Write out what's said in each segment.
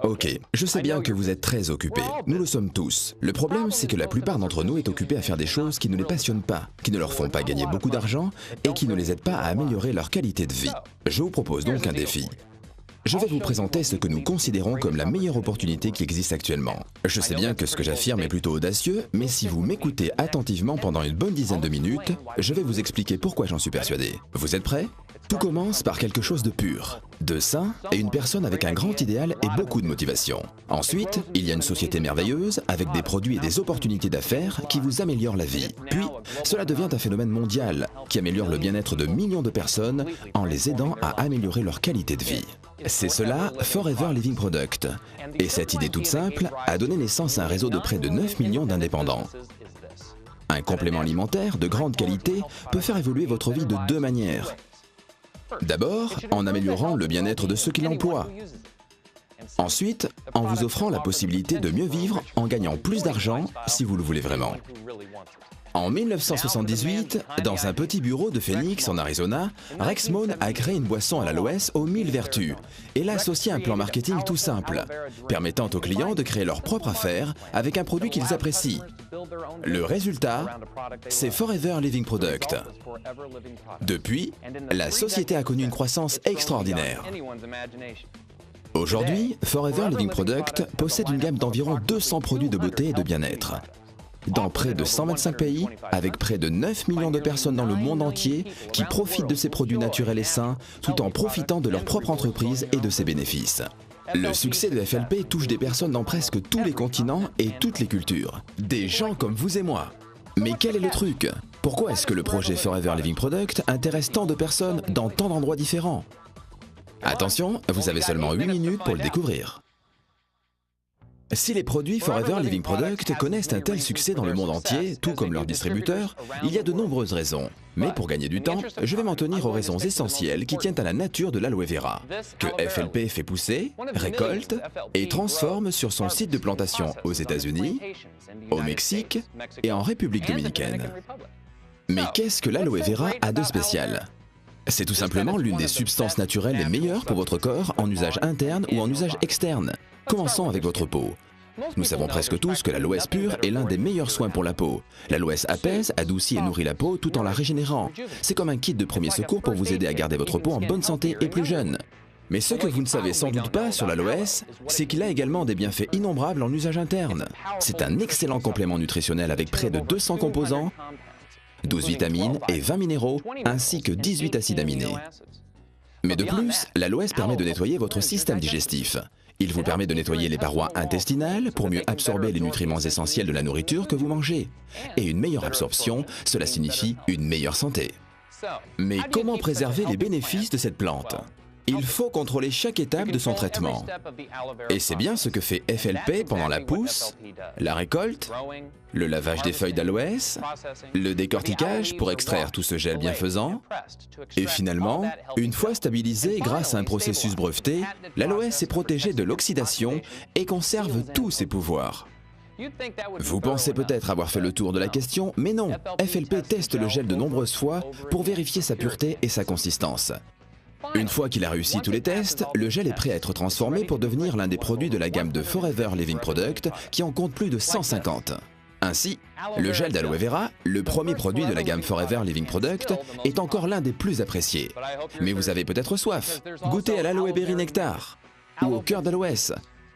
Ok, je sais bien que vous êtes très occupés. Nous le sommes tous. Le problème, c'est que la plupart d'entre nous est occupés à faire des choses qui ne les passionnent pas, qui ne leur font pas gagner beaucoup d'argent et qui ne les aident pas à améliorer leur qualité de vie. Je vous propose donc un défi. Je vais vous présenter ce que nous considérons comme la meilleure opportunité qui existe actuellement. Je sais bien que ce que j'affirme est plutôt audacieux, mais si vous m'écoutez attentivement pendant une bonne dizaine de minutes, je vais vous expliquer pourquoi j'en suis persuadé. Vous êtes prêts ? Tout commence par quelque chose de pur, de sain et une personne avec un grand idéal et beaucoup de motivation. Ensuite, il y a une société merveilleuse avec des produits et des opportunités d'affaires qui vous améliorent la vie. Puis, cela devient un phénomène mondial qui améliore le bien-être de millions de personnes en les aidant à améliorer leur qualité de vie. C'est cela, Forever Living Product. Et cette idée toute simple a donné naissance à un réseau de près de 9 millions d'indépendants. Un complément alimentaire de grande qualité peut faire évoluer votre vie de deux manières. D'abord, en améliorant le bien-être de ceux qui l'emploient. Ensuite, en vous offrant la possibilité de mieux vivre en gagnant plus d'argent si vous le voulez vraiment. En 1978, dans un petit bureau de Phoenix en Arizona, Rex Mohn a créé une boisson à l'aloès aux 1000 vertus et l'a associé à un plan marketing tout simple, permettant aux clients de créer leur propre affaire avec un produit qu'ils apprécient. Le résultat, c'est Forever Living Product. Depuis, la société a connu une croissance extraordinaire. Aujourd'hui, Forever Living Product possède une gamme d'environ 200 produits de beauté et de bien-être. Dans près de 125 pays, avec près de 9 millions de personnes dans le monde entier qui profitent de ces produits naturels et sains tout en profitant de leur propre entreprise et de ses bénéfices. Le succès de FLP touche des personnes dans presque tous les continents et toutes les cultures. Des gens comme vous et moi. Mais quel est le truc? Pourquoi est-ce que le projet Forever Living Product intéresse tant de personnes dans tant d'endroits différents? Attention, vous avez seulement 8 minutes pour le découvrir. Si les produits Forever Living Product connaissent un tel succès dans le monde entier, tout comme leurs distributeurs, il y a de nombreuses raisons. Mais pour gagner du temps, je vais m'en tenir aux raisons essentielles qui tiennent à la nature de l'aloe vera, que FLP fait pousser, récolte et transforme sur son site de plantation aux États-Unis, au Mexique et en République dominicaine. Mais qu'est-ce que l'aloe vera a de spécial? C'est tout simplement l'une des substances naturelles les meilleures pour votre corps en usage interne ou en usage externe. Commençons avec votre peau. Nous savons presque tous que l'aloès pur est l'un des meilleurs soins pour la peau. L'aloès apaise, adoucit et nourrit la peau tout en la régénérant. C'est comme un kit de premier secours pour vous aider à garder votre peau en bonne santé et plus jeune. Mais ce que vous ne savez sans doute pas sur l'aloès, c'est qu'il a également des bienfaits innombrables en usage interne. C'est un excellent complément nutritionnel avec près de 200 composants, 12 vitamines et 20 minéraux, ainsi que 18 acides aminés. Mais de plus, l'aloès permet de nettoyer votre système digestif. Il vous permet de nettoyer les parois intestinales pour mieux absorber les nutriments essentiels de la nourriture que vous mangez. Et une meilleure absorption, cela signifie une meilleure santé. Mais comment préserver les bénéfices de cette plante? Il faut contrôler chaque étape de son traitement. Et c'est bien ce que fait FLP pendant la pousse, la récolte, le lavage des feuilles d'aloès, le décortiquage pour extraire tout ce gel bienfaisant, et finalement, une fois stabilisé grâce à un processus breveté, l'aloès est protégé de l'oxydation et conserve tous ses pouvoirs. Vous pensez peut-être avoir fait le tour de la question, mais non, FLP teste le gel de nombreuses fois pour vérifier sa pureté et sa consistance. Une fois qu'il a réussi tous les tests, le gel est prêt à être transformé pour devenir l'un des produits de la gamme de Forever Living Product qui en compte plus de 150. Ainsi, le gel d'aloe vera, le premier produit de la gamme Forever Living Product, est encore l'un des plus appréciés. Mais vous avez peut-être soif. Goûtez à l'aloe berry nectar ou au cœur d'aloès,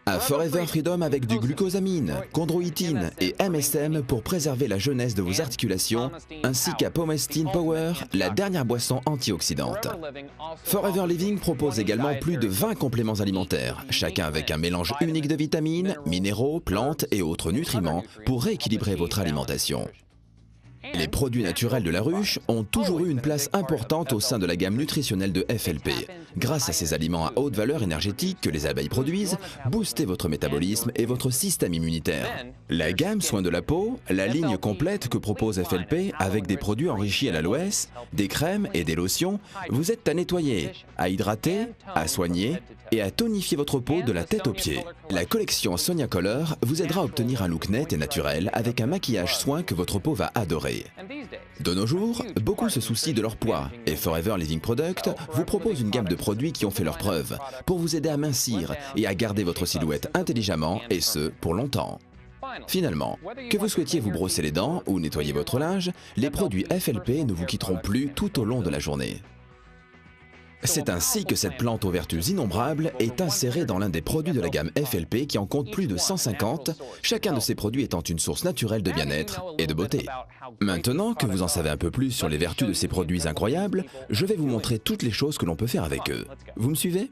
à Forever Freedom avec du glucosamine, chondroïtine et MSM pour préserver la jeunesse de vos articulations, ainsi qu'à Pomestine Power, la dernière boisson antioxydante. Forever Living propose également plus de 20 compléments alimentaires, chacun avec un mélange unique de vitamines, minéraux, plantes et autres nutriments pour rééquilibrer votre alimentation. Les produits naturels de la ruche ont toujours eu une place importante au sein de la gamme nutritionnelle de FLP. Grâce à ces aliments à haute valeur énergétique que les abeilles produisent, boostez votre métabolisme et votre système immunitaire. La gamme soins de la peau, la ligne complète que propose FLP avec des produits enrichis à l'aloès, des crèmes et des lotions, vous aide à nettoyer, à hydrater, à soigner et à tonifier votre peau de la tête aux pieds. La collection Sonia Color vous aidera à obtenir un look net et naturel avec un maquillage soin que votre peau va adorer. De nos jours, beaucoup se soucient de leur poids et Forever Living Product vous propose une gamme de produits qui ont fait leurs preuves pour vous aider à mincir et à garder votre silhouette intelligemment et ce, pour longtemps. Finalement, que vous souhaitiez vous brosser les dents ou nettoyer votre linge, les produits FLP ne vous quitteront plus tout au long de la journée. C'est ainsi que cette plante aux vertus innombrables est insérée dans l'un des produits de la gamme FLP qui en compte plus de 150, chacun de ces produits étant une source naturelle de bien-être et de beauté. Maintenant que vous en savez un peu plus sur les vertus de ces produits incroyables, je vais vous montrer toutes les choses que l'on peut faire avec eux. Vous me suivez ?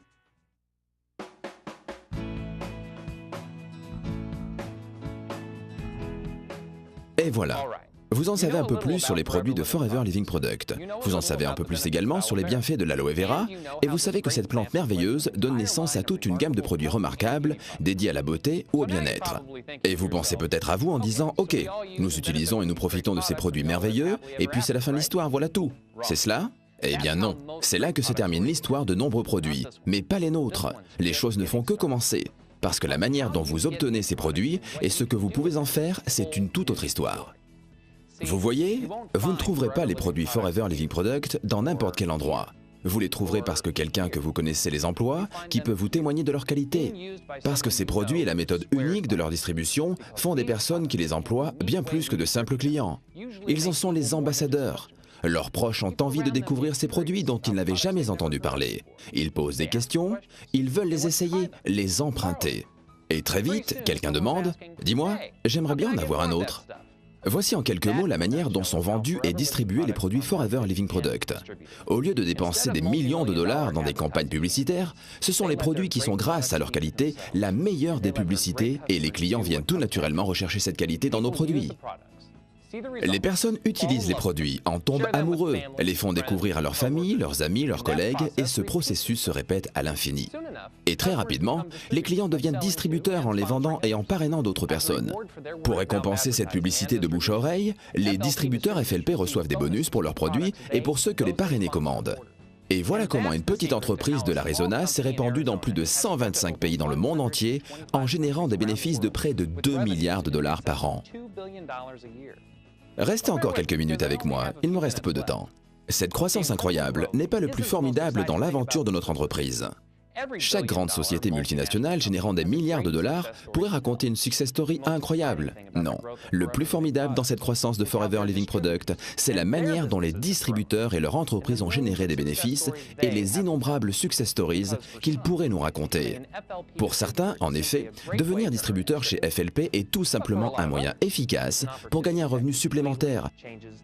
Et voilà. Vous en savez un peu plus sur les produits de Forever Living Product. Vous en savez un peu plus également sur les bienfaits de l'aloe vera et vous savez que cette plante merveilleuse donne naissance à toute une gamme de produits remarquables dédiés à la beauté ou au bien-être. Et vous pensez peut-être à vous en disant « Ok, nous utilisons et nous profitons de ces produits merveilleux et puis c'est la fin de l'histoire, voilà tout. C'est cela ?» Eh bien non, c'est là que se termine l'histoire de nombreux produits, mais pas les nôtres. Les choses ne font que commencer. Parce que la manière dont vous obtenez ces produits et ce que vous pouvez en faire, c'est une toute autre histoire. Vous voyez, vous ne trouverez pas les produits Forever Living Product dans n'importe quel endroit. Vous les trouverez parce que quelqu'un que vous connaissez les emploie, qui peut vous témoigner de leur qualité. Parce que ces produits et la méthode unique de leur distribution font des personnes qui les emploient bien plus que de simples clients. Ils en sont les ambassadeurs. Leurs proches ont envie de découvrir ces produits dont ils n'avaient jamais entendu parler. Ils posent des questions, ils veulent les essayer, les emprunter. Et très vite, quelqu'un demande « Dis-moi, j'aimerais bien en avoir un autre ». Voici en quelques mots la manière dont sont vendus et distribués les produits Forever Living Product. Au lieu de dépenser des millions de dollars dans des campagnes publicitaires, ce sont les produits qui sont, grâce à leur qualité, la meilleure des publicités et les clients viennent tout naturellement rechercher cette qualité dans nos produits. Les personnes utilisent les produits, en tombent amoureux, les font découvrir à leur famille, leurs amis, leurs collègues et ce processus se répète à l'infini. Et très rapidement, les clients deviennent distributeurs en les vendant et en parrainant d'autres personnes. Pour récompenser cette publicité de bouche à oreille, les distributeurs FLP reçoivent des bonus pour leurs produits et pour ceux que les parrainés commandent. Et voilà comment une petite entreprise de l'Arizona s'est répandue dans plus de 125 pays dans le monde entier en générant des bénéfices de près de 2 milliards de dollars par an. Restez encore quelques minutes avec moi, il me reste peu de temps. Cette croissance incroyable n'est pas le plus formidable dans l'aventure de notre entreprise. Chaque grande société multinationale générant des milliards de dollars pourrait raconter une success story incroyable. Non, le plus formidable dans cette croissance de Forever Living Product, c'est la manière dont les distributeurs et leurs entreprises ont généré des bénéfices et les innombrables success stories qu'ils pourraient nous raconter. Pour certains, en effet, devenir distributeur chez FLP est tout simplement un moyen efficace pour gagner un revenu supplémentaire.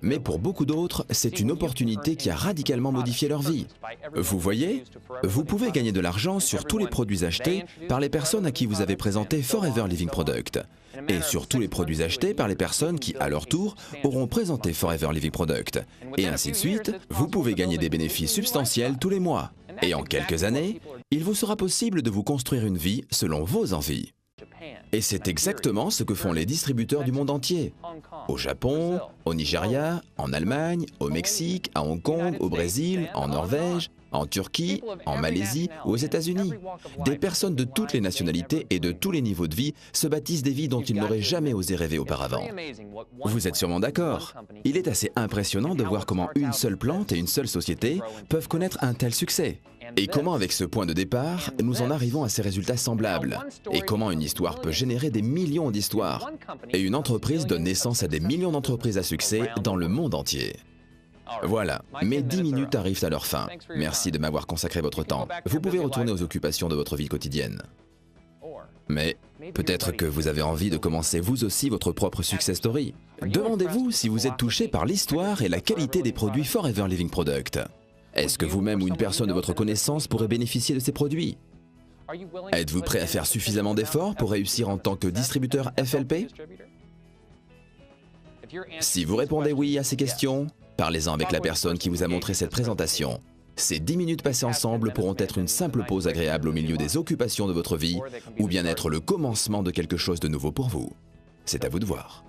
Mais pour beaucoup d'autres, c'est une opportunité qui a radicalement modifié leur vie. Vous voyez, vous pouvez gagner de l'argent sur tous les produits achetés par les personnes à qui vous avez présenté Forever Living Product et sur tous les produits achetés par les personnes qui, à leur tour, auront présenté Forever Living Product. Et ainsi de suite, vous pouvez gagner des bénéfices substantiels tous les mois. Et en quelques années, il vous sera possible de vous construire une vie selon vos envies. Et c'est exactement ce que font les distributeurs du monde entier. Au Japon, au Nigeria, en Allemagne, au Mexique, à Hong Kong, au Brésil, en Norvège, en Turquie, en Malaisie ou aux États-Unis. Des personnes de toutes les nationalités et de tous les niveaux de vie se bâtissent des vies dont ils n'auraient jamais osé rêver auparavant. Vous êtes sûrement d'accord. Il est assez impressionnant de voir comment une seule plante et une seule société peuvent connaître un tel succès. Et comment avec ce point de départ, nous en arrivons à ces résultats semblables. Et comment une histoire peut générer des millions d'histoires. Et une entreprise donne naissance à des millions d'entreprises à succès dans le monde entier. Voilà, mes 10 minutes arrivent à leur fin. Merci de m'avoir consacré votre temps. Vous pouvez retourner aux occupations de votre vie quotidienne. Mais peut-être que vous avez envie de commencer vous aussi votre propre success story. Demandez-vous si vous êtes touché par l'histoire et la qualité des produits Forever Living Product. Est-ce que vous-même ou une personne de votre connaissance pourrait bénéficier de ces produits? Êtes-vous prêt à faire suffisamment d'efforts pour réussir en tant que distributeur FLP? Si vous répondez oui à ces questions, parlez-en avec la personne qui vous a montré cette présentation. Ces 10 minutes passées ensemble pourront être une simple pause agréable au milieu des occupations de votre vie ou bien être le commencement de quelque chose de nouveau pour vous. C'est à vous de voir.